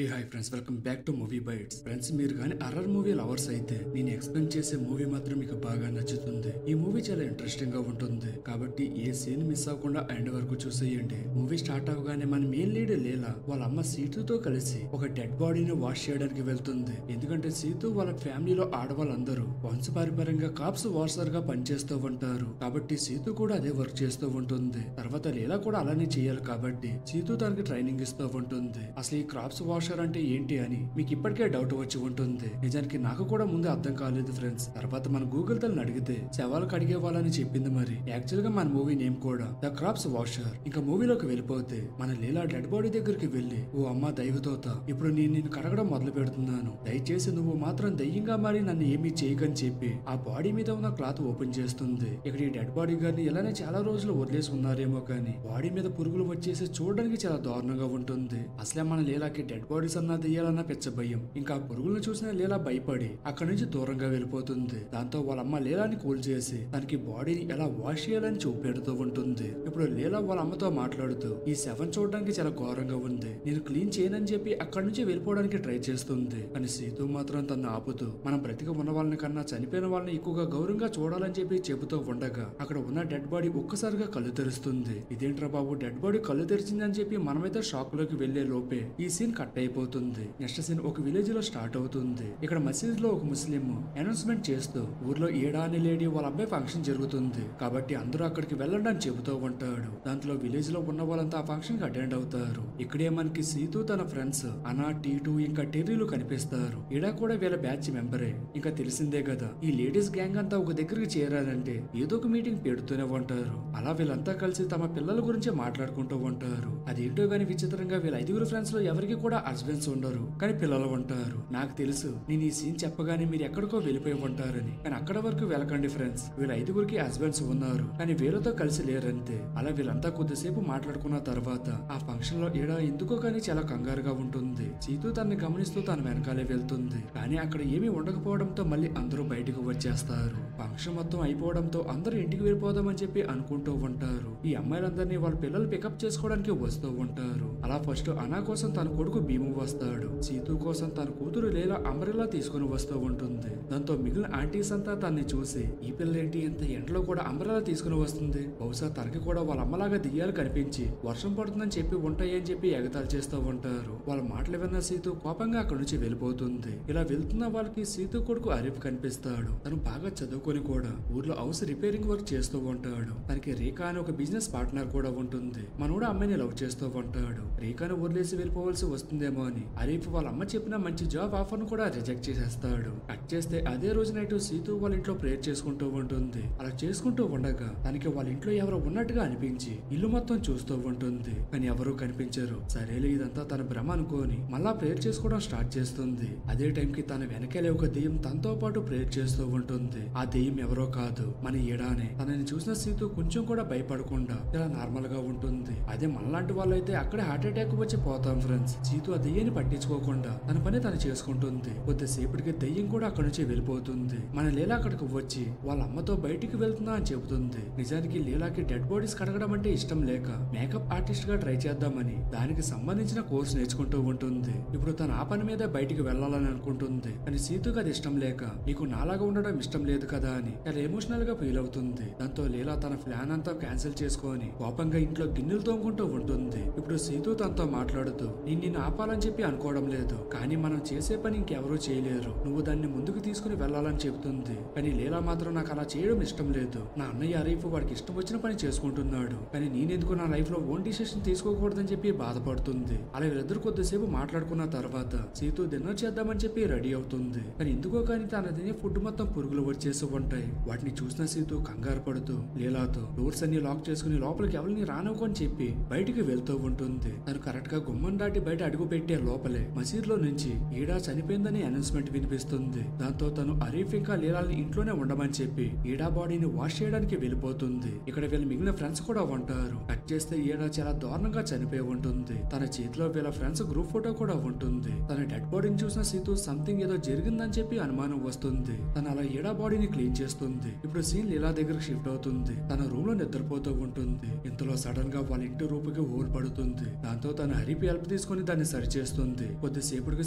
A hi friends, welcome back to movie bytes. Friends, మీరు కానీ horror movie lovers అయితే నేను ఎక్స్ప్లెయిన్ చేసే మూవీ మాత్రం మీకు బాగా నచ్చుతుంది. ఈ మూవీ చాలా ఇంట్రెస్టింగ్ గా ఉంటుంది కాబట్టి ఏ సీన్ మిస్ అవ్వకుండా ఎండ్ వరకు చూసేయండి. మూవీ స్టార్ట్ అవగానే మన మెయిన్ లీడ్ లీలా వాళ్ళ అమ్మ సీతుతో కలిసి ఒక డెడ్ బాడీని వాష్ చేయడానికి వెళ్తుంది. ఎందుకంటే సీతు వాళ్ళ ఫ్యామిలీలో ఆడవాళ్ళందరూ వంశపారంపర్యంగా కాప్స్ వాషర్ గా పనిచేస్తూ ఉంటారు కాబట్టి సీతు కూడా అదే వర్క్ చేస్తూ ఉంటుంది. తర్వాత లీలా కూడా అలానే చేయాలి కాబట్టి సీతు తనకి ట్రైనింగ్ ఇస్తూ ఉంటుంది. అసలు ఈ క్రాప్స్ వాషర్ అంటే ఏంటి అని మీకు ఇప్పటికే డౌట్ వచ్చి ఉంటుంది. నిజానికి నాకు కూడా ముందు అర్థం కాలేదు ఫ్రెండ్స్. తర్వాత మన గూగుల్ తల్ని అడిగితే శవాలు కడిగే వాళ్ళని చెప్పింది. మరి యాక్చువల్ గా మన మూవీ నేమ్ కూడా ద క్రాప్స్ వాషర్. ఇంకా మూవీలోకి వెళ్ళిపోతే మన లీలా డెడ్ బాడీ దగ్గరికి వెళ్లి, ఓ అమ్మ దైవతోత, ఇప్పుడు నేను నిన్ను కడగడం మొదలు పెడుతున్నాను, దయచేసి నువ్వు మాత్రం దయ్యంగా మారి నన్ను ఏమీ చేయకని చెప్పి ఆ బాడీ మీద ఉన్న క్లాత్ ఓపెన్ చేస్తుంది. ఇక్కడ ఈ డెడ్ బాడీ గారిని ఇలానే చాలా రోజులు వదిలేసి ఉన్నారేమో కానీ బాడీ మీద పురుగులు వచ్చేసి చూడడానికి చాలా దారుణంగా ఉంటుంది. అసలే మన లీలాకి డెడ్ బాడీస్ అన్నా దెయ్యాలన్న పెద్ద భయం. ఇంకా పురుగులను చూసిన లీలా భయపడి అక్కడి నుంచి దూరంగా వెళ్ళిపోతుంది. దాంతో వాళ్ళ అమ్మ లీలాని కూల్ చేసి తనకి బాడీని ఎలా వాష్ చేయాలని చూపెడుతూ ఉంటుంది. ఇప్పుడు లీలా వాళ్ళ అమ్మతో మాట్లాడుతూ, ఈ శవం చూడడానికి చాలా ఘోరంగా ఉంది, నేను క్లీన్ చేయనని చెప్పి అక్కడి నుంచి వెళ్ళిపోవడానికి ట్రై చేస్తుంది. కానీ సీతు మాత్రం తను ఆపుతూ, మనం బ్రతికి ఉన్న వాళ్ళని కన్నా చనిపోయిన వాళ్ళని ఎక్కువగా గౌరవంగా చూడాలని చెప్పి చెబుతూ ఉండగా అక్కడ ఉన్న డెడ్ బాడీ ఒక్కసారిగా కళ్ళు తెరుస్తుంది. ఇదేంట్రా బాబు, డెడ్ బాడీ కళ్ళు తెరిచిందని చెప్పి మనమైతే షాక్ లోకి వెళ్లే లోపే ఈ సీన్ కట్ అయిపోతుంది. నెక్స్ట్ సీన్ ఒక విలేజ్ లో స్టార్ట్ అవుతుంది. ఇక్కడ మసీద్ లో ఒక ముస్లిం అనౌన్స్మెంట్ చేస్తూ, ఊర్లో ఏడా అనే లేడీ వాళ్ళ అబ్బాయి ఫంక్షన్ జరుగుతుంది కాబట్టి అందరూ అక్కడికి వెళ్ళండి అని చెబుతూ ఉంటాడు. దాంట్లో విలేజ్ లో ఉన్న వాళ్ళంతా ఆ ఫంక్షన్ కి అటెండ్ అవుతారు. ఇక్కడే మనకి సీతు తన ఫ్రెండ్స్ అనా, టీటు ఇంకా టెర్రీలు కనిపిస్తారు. ఈడా కూడా వీళ్ళ బ్యాచ్ మెంబరే. ఇంకా తెలిసిందే కదా, ఈ లేడీస్ గ్యాంగ్ అంతా ఒక దగ్గరికి చేరాలంటే ఏదో ఒక మీటింగ్ పెడుతూనే ఉంటారు. అలా వీళ్ళంతా కలిసి తమ పిల్లల గురించి మాట్లాడుకుంటూ ఉంటారు. అదేంటో గాని విచిత్రంగా వీళ్ళ 5 ఫ్రెండ్స్ లో ఎవరికి కూడా హస్బెండ్స్ ఉండరు, కానీ పిల్లలు ఉంటారు. నాకు తెలుసు నేను ఈ సీన్ చెప్పగానే మీరు ఎక్కడికో వెళ్ళిపోయి ఉంటారని, కానీ అక్కడ వరకు వెళ్ళకండి ఫ్రెండ్స్. వీళ్ళ 5 హస్బెండ్స్ ఉన్నారు కానీ వీళ్ళతో కలిసి లేరంతే. అలా వీళ్ళంతా కొద్దిసేపు మాట్లాడుకున్న తర్వాత ఆ ఫంక్షన్ లో ఈడ ఎందుకో కానీ చాలా కంగారుగా ఉంటుంది. సీతు తనని గమనిస్తూ తన వెనకాలే వెళ్తుంది. కానీ అక్కడ ఏమీ ఉండకపోవడంతో మళ్ళీ అందరూ బయటకు వచ్చేస్తారు. ఫంక్షన్ మొత్తం అయిపోవడంతో అందరూ ఇంటికి వెళ్ళిపోదామని చెప్పి అనుకుంటూ ఉంటారు. ఈ అమ్మాయిలందరినీ వాళ్ళ పిల్లలు పికప్ చేసుకోవడానికి వస్తూ ఉంటారు. అలా ఫస్ట్ అనా కోసం తన కొడుకు భీము వస్తాడు. సీతు కోసం తన కూతురు లీలా అంబ్రెల్లా తీసుకుని వస్తూ ఉంటుంది. దాంతో మిగిలిన ఆంటీస్ అంతా తనని చూసి, ఈ పిల్ల ఏంటి ఎంత ఎండలో కూడా అంబ్రెల్లా తీసుకుని వస్తుంది, బహుశా తనకి కూడా వాళ్ళ అమ్మలాగా దియ్యాలు కనిపించి వర్షం పడుతుందని చెప్పి ఉంటాయని చెప్పి ఎగతాలు చేస్తూ ఉంటారు. వాళ్ళ మాటలు విన్న సీతు కోపంగా అక్కడి నుంచి వెళ్ళిపోతుంది. ఇలా వెళ్తున్న వాళ్ళకి సీతు కొడుకు అరీఫ్ కనిపిస్తాడు. తను బాగా చదువుకొని కూడా ఊర్లో హౌస్ రిపేరింగ్ వర్క్ చేస్తూ ఉంటాడు. తనకి రేఖా అని ఒక బిజినెస్ పార్ట్నర్ కూడా ఉంటుంది. మనోడు అమ్మాయిని లవ్ చేస్తూ ఉంటాడు. రేఖాను వదిలేసి వెళ్ళిపోవాల్సి వస్తుందేమో అని అరీఫ్ వాళ్ళ అమ్మ చెప్పిన మంచి జాబ్ ఆఫర్ ను కూడా రిజెక్ట్ చేసేస్తాడు. కట్ చేస్తే అదే రోజు నైట్ సీతు వాళ్ళ ఇంట్లో ప్రేయర్ చేసుకుంటూ ఉంటుంది. అలా చేసుకుంటూ ఉండగా తనకి వాళ్ళ ఇంట్లో ఎవరో ఉన్నట్టుగా అనిపించి ఇల్లు మొత్తం చూస్తూ ఉంటుంది. కానీ ఎవరూ కనిపించరు. సరేలే ఇదంతా తన భ్రమ అనుకోని మళ్ళా ప్రేయర్ చేసుకోవడం స్టార్ట్ చేస్తుంది. అదే టైం కి తన వెనకాలే ఒక దెయ్యం తనతో పాటు ప్రేయర్ చేస్తూ ఉంటుంది. ఆ దెయ్యం ఎవరో కాదు, మన ఈడానే. తనని చూసిన సీతు కొంచెం కూడా భయపడకుండా ఇలా నార్మల్ గా ఉంటుంది. అదే మనలాంటి వాళ్ళైతే అక్కడే హార్ట్ అటాక్ వచ్చి పోతాం ఫ్రెండ్స్. సీతు ఆ దెయ్యాన్ని పట్టించుకోకుండా తన పని తను చేసుకుంటుంది. కొద్దిసేపటికి దెయ్యం కూడా అక్కడి నుంచి వెళ్ళిపోతుంది. మన లీలా అక్కడికి వచ్చి వాళ్ళ అమ్మతో బయటికి వెళ్తున్నా అని చెబుతుంది. నిజానికి లీలాకి డెడ్ బాడీస్ కడగడం అంటే ఇష్టం లేక మేకప్ ఆర్టిస్ట్ గా ట్రై చేద్దామని దానికి సంబంధించిన కోర్స్ నేర్చుకుంటూ ఉంటుంది. ఇప్పుడు తన ఆ పని మీద బయటికి వెళ్ళాలని అనుకుంటుంది. కానీ సీతుకి అది ఇష్టం లేక, నీకు నాలాగా ఉండడం ఇష్టం లేదు కదా అని చాలా ఎమోషనల్ గా ఫీల్ అవుతుంది. దాంతో లీలా తన ప్లాన్ అంతా క్యాన్సిల్ చేసుకొని కోపంగా ఇంట్లో గిన్నెలు తోముకుంటూ ఉంటుంది. ఇప్పుడు సీతు తనతో మాట్లాడుతూ, నిన్ను ఆపాలని చెప్పి అనుకోవడం లేదు, కానీ మనం చేసే పని ఇంకెవరూ చేయలేరు, నువ్వు దాన్ని ముందుకు తీసుకుని వెళ్లాలని చెబుతుంది. కానీ లీలా మాత్రం నాకు అలా చేయడం ఇష్టం లేదు. నా అన్నయ్య అరీఫ్ వాడికి ఇష్టం వచ్చిన పని చేసుకుంటున్నాడు, కానీ నేనెందుకు నా లైఫ్ లో ఓన్ డిసిషన్ తీసుకోకూడదని చెప్పి బాధపడుతుంది. అలా వీళ్ళిద్దరు కొద్దిసేపు మాట్లాడుకున్న తర్వాత సీతు డిన్నర్ చేద్దామని చెప్పి రెడీ అవుతుంది. కానీ ఎందుకో కానీ తన తినే ఫుడ్ మొత్తం పురుగులు వచ్చేసి ఉంటాయి. వాటిని చూసిన సీతు కంగారు పడుతూ లీలాతో డోర్స్ అన్ని లాక్ చేసుకుని లోపలికి ఎవరిని రానుకోని చెప్పి బయటికి వెళ్తూ ఉంటుంది. తను కరెక్ట్ గా గుమ్మం దాటి బయట అడుగు పెట్టే లోపలే మసీద్ లో నుంచి ఈడా చనిపోయిందని అనౌన్స్మెంట్ వినిపిస్తుంది. దాంతో తను అరీఫ్ ఇంకా లీలాల్ని ఇంట్లోనే ఉండమని చెప్పి ఈడా బాడీని వాష్ చేయడానికి వెళ్ళిపోతుంది. ఇక్కడ వీళ్ళ మిగిలిన ఫ్రెండ్స్ కూడా ఉంటారు. కట్ చేస్తే ఈడా చాలా దారుణంగా చనిపోయి ఉంటుంది. తన చేతిలో వీళ్ళ ఫ్రెండ్స్ గ్రూప్ ఫోటో కూడా ఉంటుంది. తన డెడ్ బాడీని చూసిన సీతు సంథింగ్ ఏదో జరిగిందని చెప్పి అనుమానం వస్తుంది. తను అలా ఈడా బాడీని క్లీన్ చేస్తుంది. ఇప్పుడు సీన్ లీలా దగ్గరకు షిఫ్ట్ అవుతుంది. తన రూమ్ లో నిద్రపోతూ ఉంటుంది. ఇంతలో సడన్ గా వాళ్ళ ఇంటి రూపుకి హోల్ పడుతుంది. దాంతో తన హరీఫ్ హెల్ప్ తీసుకుని దాన్ని సరిచేస్తుంది. కొద్దిసేపటికి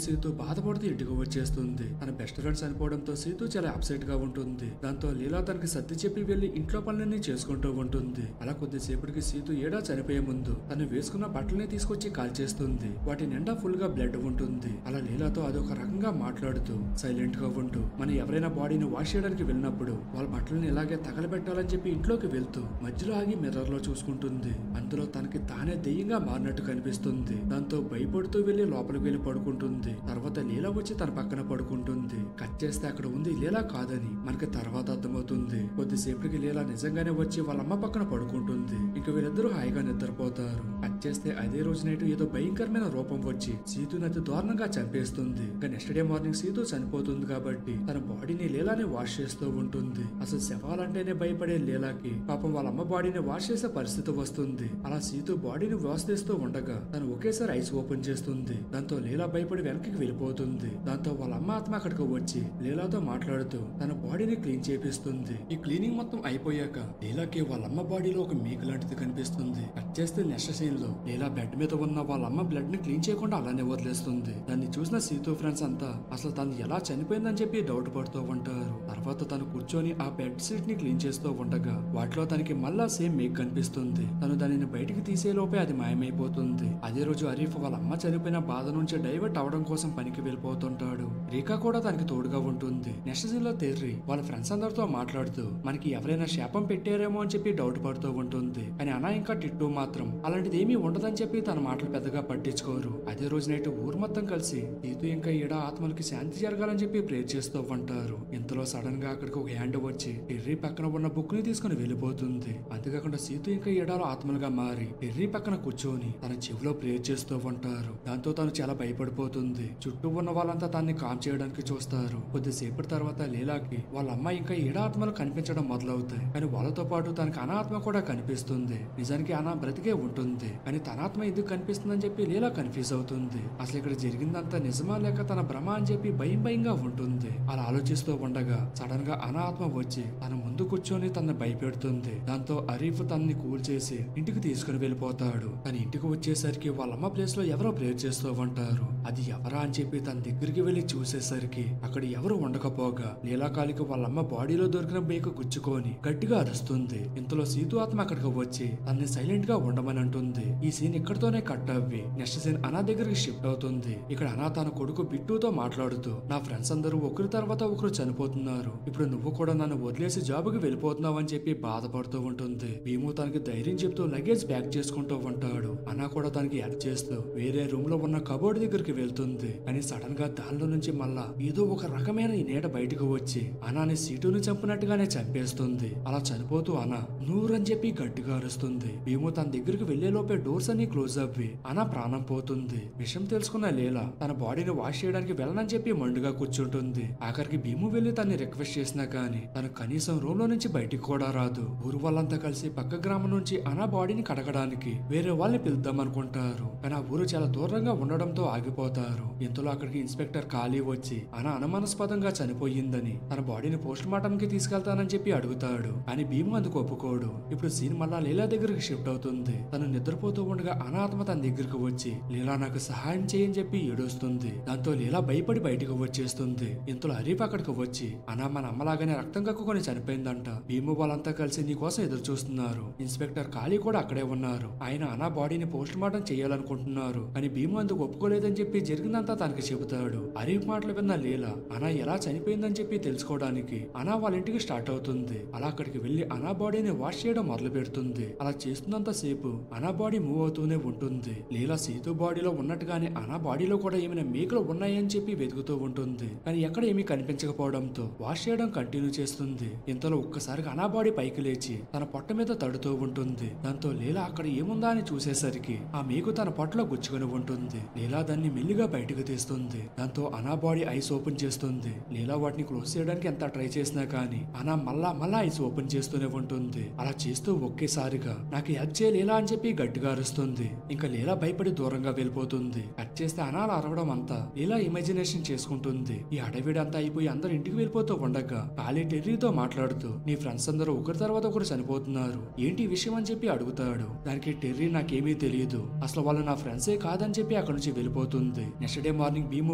సీతు బాధపడుతూ ఇంటికి వచ్చేస్తుంది. తన బెస్ట్ ఫ్రెండ్ చనిపోవడంతో సీతు చాలా అప్సెట్ గా ఉంటుంది. దాంతో లీలా తనకి సర్ది చెప్పి వెళ్లి ఇంట్లో పనులన్నీ చేసుకుంటూ ఉంటుంది. అలా కొద్దిసేపటికి సీతు ఏడా చనిపోయే ముందు తను వేసుకున్న బట్టల్ని తీసుకొచ్చి కాల్చేస్తుంది. వాటి నిండా ఫుల్ గా బ్లడ్ ఉంటుంది. అలా లీలాతో అదొక రకంగా మాట్లాడుతూ సైలెంట్ గా ఉంటూ మనం ఎవరైనా బాడీని వాష్ చేయడానికి వెళ్ళినప్పుడు వాళ్ళ బట్టలని ఇలాగే తగలబెట్టాలని చెప్పి ఇంట్లోకి వెళ్తూ మధ్యలో ఆగి మిర్రర్ లో చూసుకుంటుంది. అందులో తనకి తానే దెయ్యంగా మారినట్టు కనిపిస్తుంది. దాంతో భయపడుతూ వెళ్లి లోపలికి వెళ్లి పడుకుంటుంది. తర్వాత లీలా వచ్చి తన పక్కన పడుకుంటుంది. కట్ చేస్తే అక్కడ ఉంది లీలా కాదని మనకి తర్వాత అర్థమవుతుంది. కొద్దిసేపటికి లీలా నిజంగానే వచ్చి వాళ్ళ అమ్మ పక్కన పడుకుంటుంది. ఇంక వీళ్ళిద్దరూ హాయిగా నిద్రపోతారు. కట్ చేస్తే అదే రోజు నైట్ ఏదో భయంకరమైన రూపం వచ్చి సీతుని అతి దారుణంగా చంపేస్తుంది. ఇంకా నెక్స్ట్ డే మార్నింగ్ సీతు చనిపోతుంది కాబట్టి తన బాడీని లీలాని వాష్ చేస్తూ ఉంటుంది. అసలు శవాలంటేనే భయపడే లీలాకి పాపం వాళ్ళ అమ్మ బాడీని వాష్ చేసే పరిస్థితి వస్తుంది. అలా సీతు బాడీని వాష్ చేస్తూ ఉండగా తను ఒకేసారి ఐస్ ఓపెన్ చేస్తుంది. దాంతో లీలా భయపడి వెనక్కి వెళ్ళిపోతుంది. దాంతో వాళ్ళ అమ్మ ఆత్మ అక్కడికి వచ్చి లీలాతో మాట్లాడుతూ తన బాడీని క్లీన్ చేపిస్తుంది. ఈ క్లీనింగ్ మొత్తం అయిపోయాక లీలాకి వాళ్ళ అమ్మ బాడీలో ఒక మేక లాంటిది కనిపిస్తుంది. కట్ చేస్తే నెక్స్ట్ సీన్ లో లీలా బెడ్ మీద ఉన్న వాళ్ళ అమ్మ బ్లడ్ ని క్లీన్ చేయకుండా అలానే వదిలేస్తుంది. దాన్ని చూసిన సీతు ఫ్రెండ్స్ అంతా అసలు తను ఎలా చనిపోయిందని చెప్పి డౌట్ పడుతూ ఉంటారు. తర్వాత తను కూర్చొని ఆ బెడ్ షీట్ ని క్లీన్ చేస్తూ ఉండగా వాటిలో తనకి మళ్ళా సేమ్ మేక్ కనిపిస్తుంది. తను దానిని బయటికి తీసే లోపే అది మాయమైపోతుంది. అదే రోజు అరీఫ్ వాళ్ళ అమ్మ చనిపోయిన బాధ నుంచి డైవర్ట్ అవడం కోసం పనికి వెళ్ళిపోతుంటాడు. రీకా కూడా తనకి తోడుగా ఉంటుంది. నెక్స్ట్ సీన్ లో తెర్రి వాళ్ళ ఫ్రెండ్స్ అందరితో మాట్లాడుతూ మనకి ఎవరైనా శాపం పెట్టారేమో అని చెప్పి డౌట్ పడుతూ ఉంటుంది. కానీ అనా ఇంకా టిట్టు మాత్రం అలాంటిది ఏమీ ఉండదని చెప్పి తన మాటలు పెద్దగా పట్టించుకోరు. అదే రోజు నైట్ ఊరు మొత్తం కలిసి సీతు ఇంకా ఈడ ఆత్మలకి శాంతి జరగాలని చెప్పి ప్రేర్ చేస్తూ ఉంటారు. ఇంతలో సడన్ గా అక్కడికి ఒక హ్యాండ్ వచ్చి టెర్రీ పక్కన ఉన్న బుక్ ని తీసుకుని వెళ్ళిపోతుంది. అంతేకాకుండా సీతు ఇంకా ఈడాలో ఆత్మలుగా మారి టెర్రీ పక్కన కూర్చొని తన చెవిలో ప్రేర్ చేస్తూ ఉంటారు. దాంతో తను చాలా భయపడిపోతుంది. చుట్టూ ఉన్న వాళ్ళంతా తనని కామ్ చేయడానికి చూస్తారు. కొద్దిసేపటి తర్వాత లీలాకి వాళ్ళ అమ్మ ఇంకా ఈడ ఆత్మలు కనిపించడం మొదలవుతాయి. కానీ వాళ్ళతో పాటు తనకి అనాత్మ కూడా కనిపిస్తుంది. నిజానికి అనా బ్రతికే ఉంటుంది. కానీ తన ఆత్మ ఎందుకు కనిపిస్తుందని చెప్పి లీలా కన్ఫ్యూజ్ అవుతుంది. అసలు ఇక్కడ జరిగిందంతా నిజమా లేక తన భ్రమ అని చెప్పి భయంగా ఉంటుంది. అలా ఆలోచిస్తూ ఉండగా సడన్ గా అనాత్మ వచ్చి తన ముందు కూర్చొని తనని భయపెడుతుంది. దాంతో అరీఫ్ తనని కూల్ చేసి ఇంటికి తీసుకుని వెళ్ళిపోతాడు. తన ఇంటికి వచ్చేసరికి వాళ్ళమ్మ ప్లేస్ లో ఎవరో ప్రేర్ చేస్తూ ఉంటారు. అది ఎవరా అని చెప్పి తన దగ్గరికి వెళ్లి చూసేసరికి అక్కడ ఎవరు ఉండకపోగా లీలాకాలికి వాళ్ళమ్మ బాడీలో దొరికిన బేకు గుచ్చుకొని గట్టిగా అరుస్తుంది. ఇంతలో సీతు ఆత్మ అక్కడికి వచ్చి తనని సైలెంట్ గా ఉండమని అంటుంది. ఈ సీన్ ఇక్కడతోనే కట్ అవ్వి నెక్స్ట్ సీన్ అనా దగ్గరికి షిఫ్ట్ అవుతుంది. ఇక్కడ అనా తన కొడుకు బిట్టుతో మాట్లాడుతూ నా ఫ్రెండ్స్ అందరూ ఒకరి తర్వాత ఒకరు చనిపోతున్నారు. ఇప్పుడు నువ్వు కూడా నన్ను వదిలేసి జాబుకి వెళ్ళిపోతున్నావు అని చెప్పి బాధపడుతూ ఉంటుంది. భీము తనకి ధైర్యం చెప్తూ లగేజ్ ప్యాక్ చేసుకుంటూ ఉంటాడు. అనా కూడా తనకి హెల్ప్ చేస్తూ వేరే రూమ్ లో ఉన్న కబోర్డ్ దగ్గరికి వెళ్తుంది. కానీ సడన్ గా దానిలో నుంచి మళ్ళా ఏదో ఒక రకమైన ఈ నీడ బయటకు వచ్చి అనాని సీటుని చంపినట్టుగానే చంపేస్తుంది. అలా చనిపోతూ అనా నూరు అని చెప్పి గట్టిగా అరుస్తుంది. భీము తన దగ్గరికి వెళ్లే లోపే డోర్స్ అన్ని క్లోజ్ అవ్వి అనా ప్రాణం పోతుంది. విషయం తెలుసుకున్న లీలా తన బాడీని వాష్ చేయడానికి వెళ్ళనని చెప్పి మండుగా కూర్చుంటుంది. ఆఖరికి భీము వెళ్లి తన్ని రిక్వెస్ట్ చేసినా కానీ తను కనీసం రూమ్ లో నుంచి బయటికి కూడా రాదు. ఊరు వాళ్ళంతా కలిసి పక్క గ్రామం నుంచి అనా బాడీని కడగడానికి వేరే వాళ్ళని పిలుద్దాం అనుకుంటారు. కానీ ఆ ఊరు చాలా దూరంగా ఉండడంతో ఆగిపోతారు. ఇంతలో అక్కడికి ఇన్స్పెక్టర్ ఖాళీ వచ్చి అనా అనుమానాస్పదంగా చనిపోయిందని తన బాడీని పోస్ట్ మార్టం కి తీసుకెళ్తానని చెప్పి అడుగుతాడు. కానీ భీము అందుకు ఒప్పుకోడు. ఇప్పుడు సీన్ మళ్ళా లీలా దగ్గరికి షిఫ్ట్ అవుతుంది. తను నిద్రపోతూ ఉండగా అనాత్మ తన దగ్గరికి వచ్చి లీలా నాకు సహాయం చేయని చెప్పి ఏడుస్తుంది. దాంతో లీలా భయపడి బయటకు వచ్చేస్తుంది. ఇంతలో హరీఫ్ అక్కడికి వచ్చి అనా మన అమ్మలాగానే రక్తం కక్కుకొని చనిపోయిందంట. భీము వాళ్ళంతా కలిసి నీ కోసం ఎదురు చూస్తున్నారు. ఇన్స్పెక్టర్ ఖాళీ కూడా అక్కడే ఉన్నారు. ఆయన అనా బాడీని పోస్ట్ మార్టం చేయాలనుకుంటున్నారు. కానీ భీము అందుకు ఒప్పుకోలేదని చెప్పి జరిగిందంతా తనకి చెబుతాడు. హరీఫ్ మాటలు విన్న లీలా అనా ఎలా చనిపోయిందని చెప్పి తెలుసుకోవడానికి అనా వాళ్ళ ఇంటికి స్టార్ట్ అవుతుంది. అలా అక్కడికి వెళ్లి అనా బాడీని వాష్ చేయడం మొదలు పెడుతుంది. అలా చేస్తున్నంత సేపు అనా బాడీ మూవ్ అవుతూనే ఉంటుంది. లీలా సీతు బాడీలో ఉన్నట్టుగానే అనా బాడీలో కూడా ఏమైనా మేకలు ఉన్నాయని చెప్పి వెతుకుతూ ఉంటుంది. కానీ ఎక్కడ ఏమీ కనిపించకపోవడంతో వాష్ చేయడం కంటిన్యూ చేస్తుంది. ఇంతలో ఒక్కసారిగా అనా బాడీ పైకి లేచి తన పొట్ట మీద తడుతూ ఉంటుంది. దాంతో లీలా అక్కడ ఏముందా అని చూసేసరికి ఆ మేకు తన పొట్టలో గుచ్చుకుని ఉంటుంది. లీలా దాన్ని మెల్లిగా బయటకు తీస్తుంది. దాంతో అనా బాడీ ఐస్ ఓపెన్ చేస్తుంది. లీలా వాటిని క్లోజ్ చేయడానికి ఎంత ట్రై చేసినా కానీ అనా మళ్ళా ఐస్ ఓపెన్ చేస్తూనే ఉంటుంది. అలా చేస్తూ ఒకేసారిగా నాకు హెల్ప్ చేయ లీలా అని చెప్పి గట్టిగా అరుస్తుంది. ఇంకా లీలా భయపడి దూరంగా వెళ్ళిపోతుంది. కట్ చేస్తే అనాలు అరవడం అంతా లీలా ఇమాజినేషన్ చేసుకుంటుంది. ఈ అడవిడంతా అయిపోయి అందరు ఇంటికి వెళ్ళిపోతూ ఉండగా ఖాళీ టెర్రీతో మాట్లాడుతూ నీ ఫ్రెండ్స్ అందరూ ఒకరి తర్వాత ఒకరు చనిపోతున్నారు ఏంటి విషయం అని చెప్పి అడుగుతాడు. దానికి టెర్రీ నాకేమీ తెలియదు, అసలు వాళ్ళు నా ఫ్రెండ్సే కాదని చెప్పి చెప్పి అక్కడ నుంచి వెళ్ళిపోతుంది. నెక్స్ట్ డే మార్నింగ్ భీము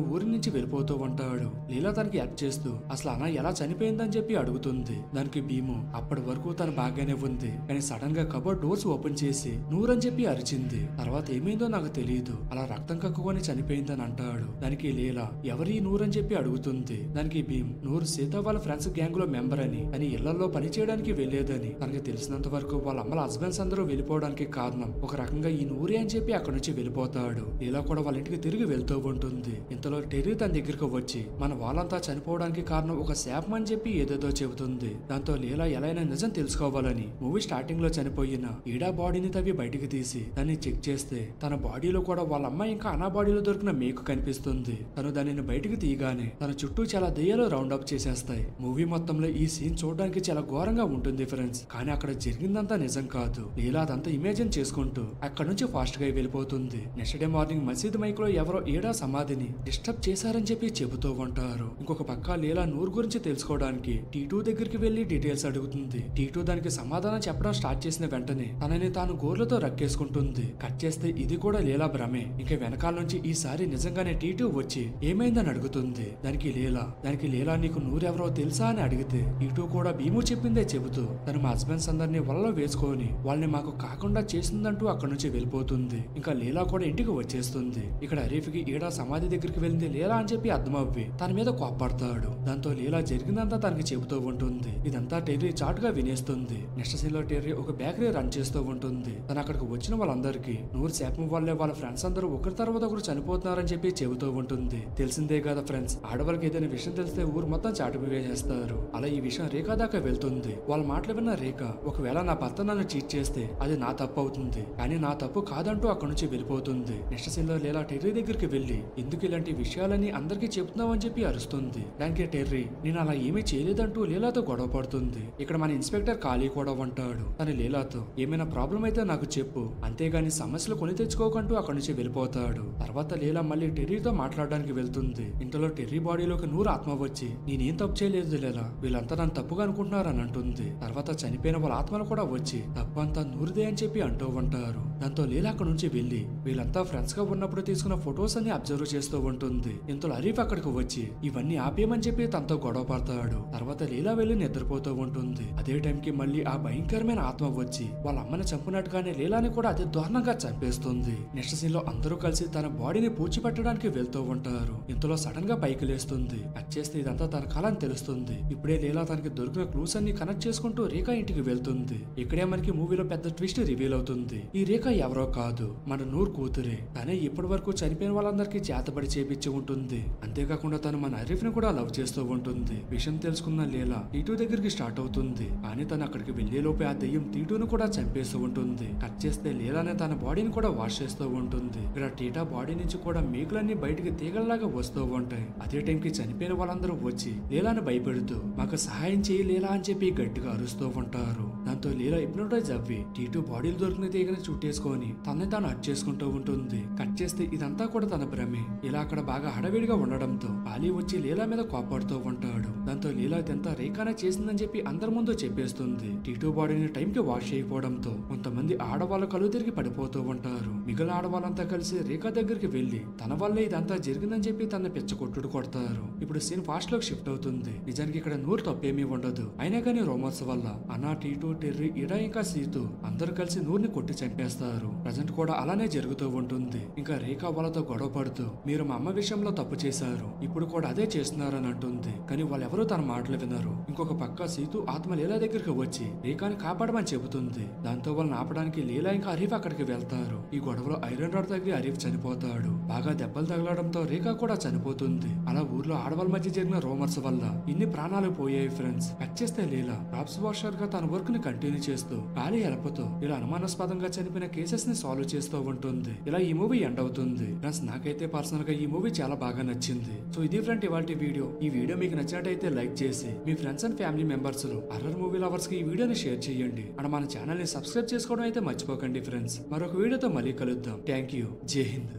ఊరి నుంచి వెళ్ళిపోతూ ఉంటాడు. లీలా తనకి హెల్ప్ చేస్తూ అసలు అన్న ఎలా చనిపోయిందని చెప్పి అడుగుతుంది. దానికి భీము అప్పటి వరకు తను బాగానే ఉంది, కానీ సడన్ గా కబోర్డ్ డోర్స్ ఓపెన్ చేసి నూరని చెప్పి అరిచింది. తర్వాత ఏమైందో నాకు తెలియదు, అలా రక్తం కక్కుకొని చనిపోయిందని అంటాడు. దానికి లీలా ఎవరి నూరని చెప్పి అడుగుతుంది. దానికి భీమ్ నూరు సీత వాళ్ళ ఫ్రెండ్స్ గ్యాంగ్ లో మెంబర్ అని, అని ఇళ్లలో పని చేయడానికి వెళ్లేదని, తనకి తెలిసినంత వరకు వాళ్ళ అమ్మల హస్బెండ్స్ అందరూ వెళ్ళిపోవడానికి కారణం ఒక రకంగా ఈ నూరే అని చెప్పి అక్కడ నుంచి వెళ్ళిపోతాడు. లీలా కూడా వాళ్ళ ఇంటికి తిరిగి వెళ్తూ ఉంటుంది. ఇంతలో టెర్రీ తన దగ్గరకు వచ్చి మన వాళ్ళంతా చనిపోవడానికి కారణం ఒక శాపం అని చెప్పి ఏదేదో చెబుతుంది. దాంతో లీలా ఎలా అయినా నిజం తెలుసుకోవాలని మూవీ స్టార్టింగ్ లో చనిపోయిన ఈడా బాడీని తవ్వి బయటికి తీసి దాన్ని చెక్ చేస్తే తన బాడీలో కూడా వాళ్ళ అమ్మాయి ఇంకా అనా బాడీలో దొరికిన మేకు కనిపిస్తుంది. తను దానిని బయటికి తీయగానే తన చుట్టూ చాలా దెయ్యాలు రౌండ్ అప్ చేసేస్తాయి. మూవీ మొత్తంలో ఈ సీన్ చూడడానికి చాలా ఘోరంగా ఉంటుంది ఫ్రెండ్స్, కానీ అక్కడ జరిగిందంతా నిజం కాదు. లీలా అదంతా ఇమేజిన్ చేసుకుంటూ అక్కడ నుంచి ఫాస్ట్ గా వెళ్ళిపోతుంది. నెక్స్ట్ డే మార్నింగ్ మసీద్ మైక్ లో ఎవరో ఈడా సమాధిని డిస్టర్బ్ చేశారని చెప్పి చెబుతూ ఉంటారు. ఇంకొక పక్క లీలా నూరు గురించి తెలుసుకోవడానికి టీటూ దగ్గరికి వెళ్లి డీటెయిల్స్ అడుగుతుంది. టీటూ దానికి సమాధానం చెప్పడం స్టార్ట్ చేసిన వెంటనే తనని తాను గోర్లతో రక్కేసుకుంటుంది. కట్ చేస్తే ఇది కూడా లీలా భ్రమే. ఇంకా వెనకాల నుంచి ఈసారి నిజంగానే టీటూ వచ్చి ఏమైందని అడుగుతుంది. దానికి లీలా నీకు నూరెవరో తెలుసా అని అడిగితే టీటూ కూడా భీము చెప్పిందే చెబుతూ తను మా హస్బెండ్స్ అందరినీ వలలో వేసుకొని వాళ్ళని మాకు కాకుండా చేసిందంటూ అక్కడ నుంచి వెళ్ళిపోతుంది. ఇంకా లీలా కూడా ఇంటికి వచ్చేస్తుంది. ఇక్కడ హరీఫ్ కి ఈడా సమాధి దగ్గరికి వెళ్ళింది లీలా అని చెప్పి అర్థమవ్వి తన మీద కోప్పడతాడు. దాంతో లీలా జరిగిందంతా తనకి చెబుతూ ఉంటుంది. ఇదంతా టెర్రీ చాటుగా వినేస్తుంది. నెక్స్ట్ సీన్ లో టెర్రీ ఒక బేకరీ రన్ చేస్తూ ఉంటుంది. తను అక్కడికి వచ్చిన వాళ్ళందరికీ నూరు శాపం వల్లే వాళ్ళ ఫ్రెండ్స్ అందరూ ఒకరి తర్వాత ఒకరు చనిపోతున్నారని చెప్పి చెబుతూ ఉంటుంది. తెలిసిందే కదా ఫ్రెండ్స్, ఆడవాళ్ళకి ఏదైనా విషయం తెలిస్తే ఊరు మొత్తం చాటుకు వేసేస్తారు. అలా ఈ విషయం రేఖ దాకా వెళ్తుంది. వాళ్ళ మాటలు విన్న రేఖ ఒకవేళ నా భర్త నన్ను చీట్ చేస్తే అది నా తప్పు అవుతుంది, కానీ నా తప్పు కాదంటూ అక్కడ నుంచి వెళ్ళిపోతుంది. నెక్స్ట్ సీన్ లో లీలా టెర్రీ దగ్గరికి వెళ్లి ఎందుకు ఇలాంటి విషయాలని అందరికీ చెప్తున్నావు అని చెప్పి అరుస్తుంది. దానికి టెర్రీ నేను అలా ఏమీ చేయలేదంటూ లీలాతో గొడవ పడుతుంది. ఇక్కడ మన ఇన్స్పెక్టర్ ఖాళీ కూడా ఉంటాడు. తను లీలాతో ఏమైనా ప్రాబ్లం అయితే నాకు చెప్పు, అంతేగాని సమస్యలు కొని తెచ్చుకోకంటూ అక్కడి నుంచి వెళ్ళిపోతాడు. తర్వాత లీలా మళ్ళీ టెర్రీతో మాట్లాడడానికి వెళ్తుంది. ఇంతలో టెర్రీ బాడీలోకి నూరు ఆత్మ వచ్చి నేనేం తప్పు చేయలేదు లీలా, వీళ్ళంతా నన్ను తప్పుగా అనుకుంటున్నారని అంటుంది. తర్వాత చనిపోయిన వాళ్ళ ఆత్మలు కూడా వచ్చి తప్పంతా నూరుదే అని చెప్పి అంటూ ఉంటారు. దాంతో లీలా అక్కడ నుంచి వెళ్లి వీళ్ళంతా ఫ్రెండ్స్ గా ఉన్నప్పుడు తీసుకున్న ఫొటోస్ అన్ని అబ్జర్వ్ చేస్తూ ఉంటుంది. ఇంతలో హరీఫ్ అక్కడికి వచ్చి ఇవన్నీ ఆపేయమని చెప్పి తనతో గొడవ పడతాడు. తర్వాత లీలా వెళ్లి నిద్రపోతూ ఉంటుంది. అదే టైంకి మళ్ళీ ఆ భయంకరమైన ఆత్మ వచ్చి వాళ్ళ అమ్మని చంపినట్టుగానే లీలాని కూడా అదే దారుణంగా చంపేస్తుంది. నెక్స్ట్ సీన్ లో అందరూ కలిసి తన బాడీని పూడ్చిపెట్టడానికి వెళ్తూ ఉంటారు. ఇంతలో సడన్ గా పైకి లేస్తుంది. కట్ చేస్తే ఇదంతా తన కళ అని తెలుస్తుంది. ఇప్పుడే లీలా తనకి దొరికిన క్లూస్ అన్ని కనెక్ట్ చేసుకుంటూ రేఖ ఇంటికి వెళ్తుంది. ఇక్కడే మనకి మూవీలో పెద్ద ట్విస్ట్ రివీల్ అవుతుంది. ఈ రేఖ ఎవరో కాదు, మన నూరు కూతురే. తనే ఇప్పటి వరకు చనిపోయిన వాళ్ళందరికీ చేతబడి చేపించి ఉంటుంది. అంతేకాకుండా తను మన హరీఫ్ ని కూడా లవ్ చేస్తూ ఉంటుంది. విషయం తెలుసుకున్న లీలా టీటూ దగ్గరికి స్టార్ట్ అవుతుంది. కానీ తను అక్కడికి వెళ్లే లోపే ఆ దెయ్యం టీటూను కూడా చంపేస్తూ ఉంటుంది. కట్ చేస్తే లీలానే తన బాడీని కూడా వాష్ చేస్తూ ఉంటుంది. ఇక్కడ టీటా బాడీ నుంచి కూడా మేకులన్నీ బయటికి తీగల్లాగా వస్తూ ఉంటాయి. అదే టైంకి చనిపోయిన వాళ్ళందరూ వచ్చి లీలాని భయపెడుతూ మాకు సహాయం చేయి లీలా అని చెప్పి గట్టిగా అరుస్తూ ఉంటారు. దాంతో లీలా హిప్నోటైజ్ అవ్వి టీటూ బాడీలు దొరికిన తీగని చుట్టేసుకొని తనని తాను హట్ చేసుకుంటూ ఉంటుంది. కట్ చేస్తే ఇదంతా కూడా తన భ్రమే. ఇలా అక్కడ బాగా హడవిడిగా ఉండడంతో పాలి వచ్చి లీలా మీద కోపడుతూ ఉంటాడు. దాంతో లీలా ఇదంతా రేఖానే చేసిందని చెప్పి అందరి ముందు చెప్పేస్తుంది. టీటూ బాడీని టైంకి వాష్ చేయకపోవడంతో కొంతమంది ఆడవాళ్ళ కళ్ళు తిరిగి పడిపోతూ ఉంటారు. మిగిలిన ఆడవాళ్ళంతా కలిసి రేఖ దగ్గరికి వెళ్లి తన వల్లే ఇదంతా జరిగిందని చెప్పి తన పిచ్చకొట్టుడు కొడతారు. ఇప్పుడు సీన్ ఫాస్ట్ లోకి షిఫ్ట్ అవుతుంది. నిజానికి ఇక్కడ నూరు తప్పేమీ ఉండదు. అయినా కానీ రోమర్స్ వల్ల అన్నా టీటూ టెర్రీ ఇడా ఇంకా సీతు అందరూ కలిసి నూరుని కొట్టి చంపేస్తారు. ప్రజెంట్ కూడా అలానే జరుగుతూ ఉంటుంది. ఇంకా రేఖ వాళ్ళతో గొడవ పడుతూ మీరు మా అమ్మ విషయంలో తప్పు చేశారు, ఇప్పుడు కూడా అదే చేస్తున్నారని అంటుంది. కానీ వాళ్ళెవరూ తన మాటలు వినరు. ఇంకొక పక్క సీతు ఆత్మ లీలా దగ్గరికి వచ్చి రేఖాని కాపాడమని చెబుతుంది. దాంతో వాళ్ళని ఆపడానికి లీలా ఇంకా హరీఫ్ అక్కడికి వెళ్తారు. ఈ గొడవలో ఐరన్ రాడ్ తగిలి హరీఫ్ చనిపోతాడు. బాగా దెబ్బలు తగలడంతో రేఖ కూడా చనిపోతుంది. అలా ఊర్లో ఆడవాళ్ళ మధ్య జరిగిన రోమర్స్ వల్ల ఇన్ని ప్రాణాలు పోయాయి ఫ్రెండ్స్. కట్ చేస్తే లీలా ప్రాప్స్ వాషర్ గా తన వర్క్ ని కంటిన్యూ చేస్తూ ఖాళీ హెల్ప్తో ఇలా అనుమానాస్పదంగా చనిపోయిన కేసెస్ ని సాల్వ్ చేస్తూ ఉంటుంది. ఇలా ఈ మూవీ ఎండ్ అవుతుంది. ఫ్రెండ్స్ నాకైతే పర్సనల్ గా ఈ మూవీ చాలా బాగా నచ్చింది. సో ఇది ఫ్రెండ్ ఇవాల్టి వీడియో. ఈ వీడియో మీకు నచ్చినట్టయితే లైక్ చేసి మీ ఫ్రెండ్స్ అండ్ ఫ్యామిలీ మెంబర్స్ లో హర్రర్ మూవీ లవర్స్ కి ఈ వీడియోని షేర్ చేయండి. అండ్ మన ఛానల్ ని సబ్స్క్రైబ్ చేసుకోవడం అయితే మర్చిపోకండి ఫ్రెండ్స్. మరొక వీడియోతో మళ్ళీ కలుద్దాం. Thank you. జై హింద్.